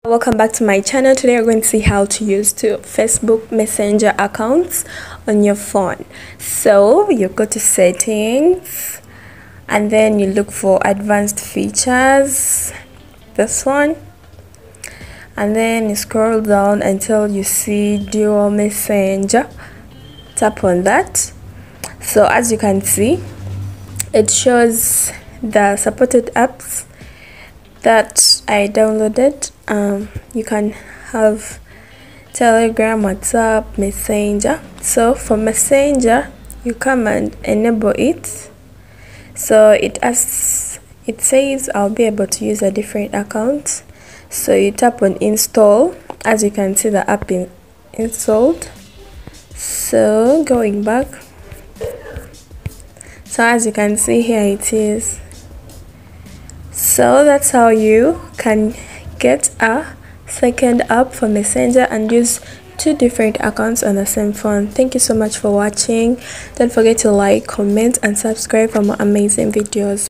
Welcome back to my channel. Today we're going to see how to use two Facebook Messenger accounts on your phone. So you go to settings and then you look for advanced features, this one, and then you scroll down until you see dual messenger. Tap on that. So as you can see, it shows the supported apps that I downloaded. You can have Telegram, WhatsApp, Messenger. So for Messenger, you come and enable it. So it says I'll be able to use a different account. So you tap on install. As you can see, the app is installed. So going back, so as you can see here, it is. So that's how you can get a second app for Messenger and use two different accounts on the same phone. Thank you so much for watching. Don't forget to like, comment and subscribe for more amazing videos.